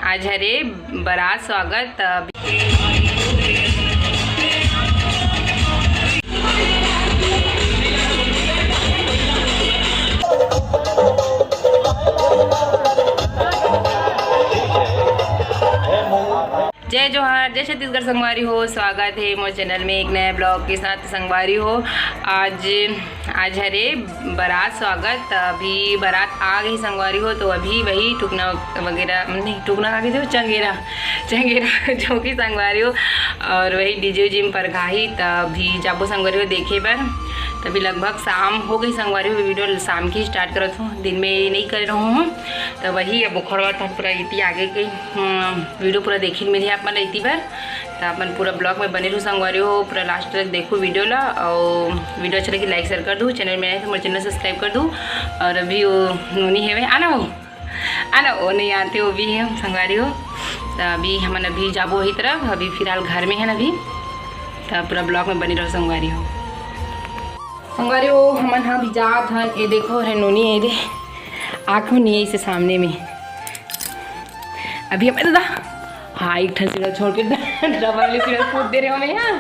आज हरे बारात स्वागत जय जोहार, जय छत्तीसगढ़ संगवारी हो। स्वागत है मोर चैनल में एक नए ब्लॉग के साथ। संगवारी हो, आज हरे बारात स्वागत। अभी बारात आ गई संगवारी हो, तो अभी वही टुकना वगैरह नहीं, टुकना का कहते हो, चंगेरा जो कि संगवारी हो, और वही डीजे जिम पर घाही। तभी जाबो संगवारी हो देखे पर। तभी लगभग शाम हो गई संगवारी हो। वीडियो शाम की स्टार्ट करत हूँ, दिन में नहीं कर रहा हूँ। तो वही अब बुखरवा था पूरा इतनी आगे के वीडियो पूरा देखी मिली आप मन इतनी बार। तो अपन पूरा ब्लॉग में बने रहूँ संगवारी हो, पूरा लास्ट तक देखो वीडियो ला। और वीडियो अच्छा लगे लाइक शेयर कर दूँ, चैनल में आए तो मेरे चैनल सब्सक्राइब कर दूँ। और अभी वो नोनी है आना वो नहीं आते, वो भी है संगवारी हो। तो अभी हम अभी जाबो वही तरफ, अभी फिलहाल घर में है अभी। तो पूरा ब्लॉग में बनी रहो संगवारी हो। संगवारी हो हमन हाँ भी जात हन। ये देखो है नोनी है रे, आँखों नहीं है इसे सामने में। अभी हमें दादा हाँ एक ठन सीढ़ा छोड़ के डबल सीढ़ा कूद दे रहे हो हमें यहाँ।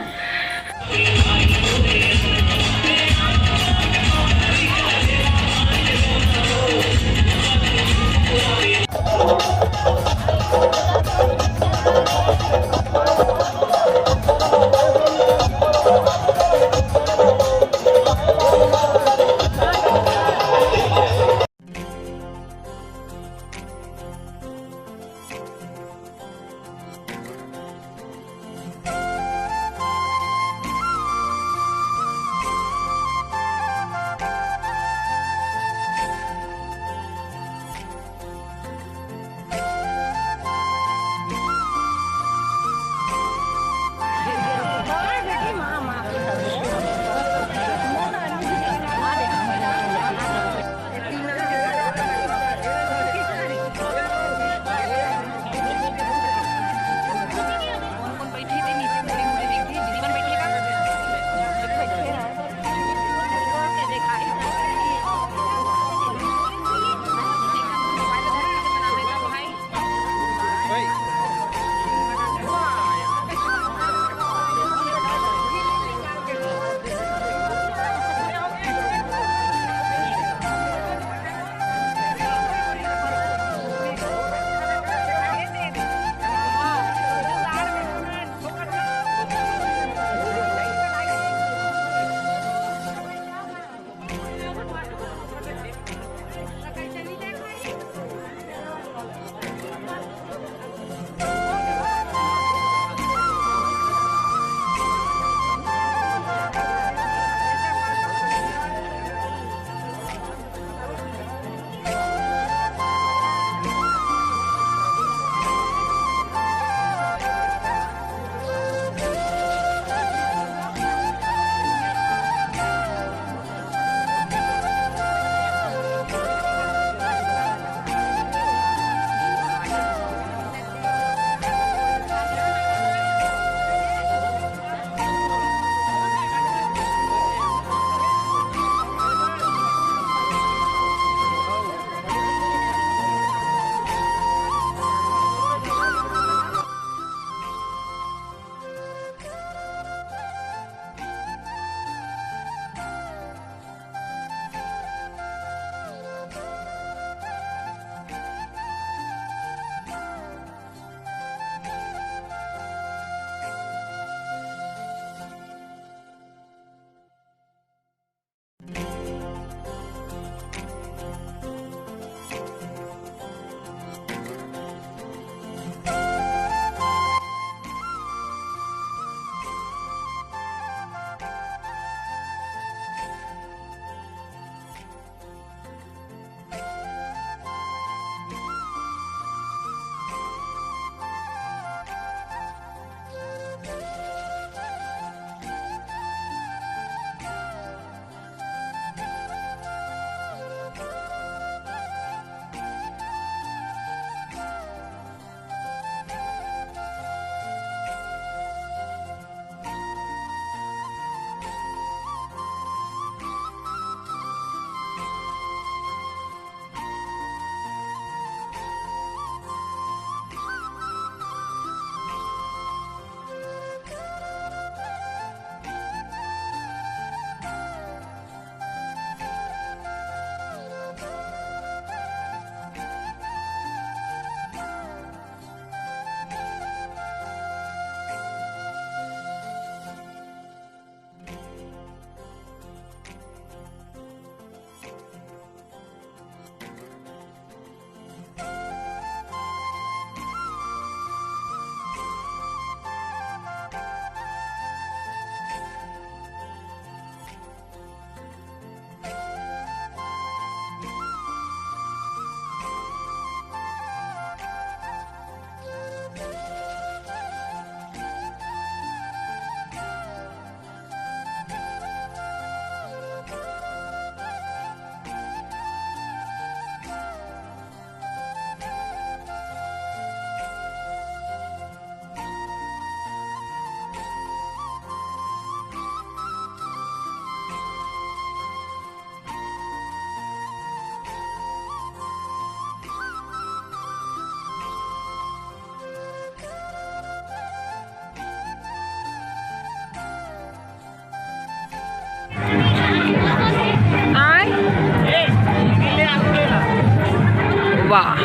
वाह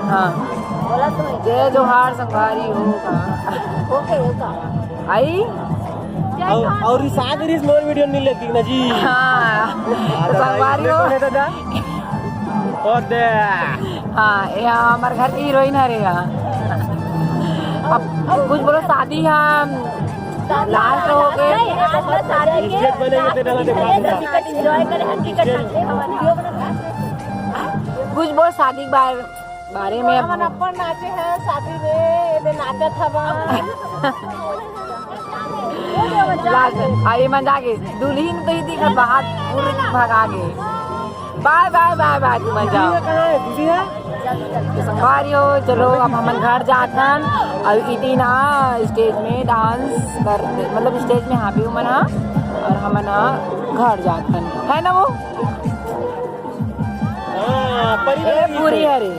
हाँ जय जोहार संगवारी हो आई और सागरी स्मॉल वीडियो नहीं लेती ना जी हाँ संगवारी हो और दे हाँ यहाँ हमारे घर की हीरोइन है रे यहाँ अब कुछ बोलो शादी यहाँ लास्ट हो गए स्टेट बनेंगे तेरा कुछ बोल शादी के बारे में अपन अपन नाचे हैं शादी में नाचत हवा अरे मजा के दुल्हन कही थी कि बाहर पूरे भगा गए बाय बाय बाय बाय तुम जाओ संगवारी हो चलो अब हम घर जातन अब इतनी ना स्टेज में डांस करते मतलब स्टेज में हावी मना और हम ना घर जातन है ना वो पूरी है रे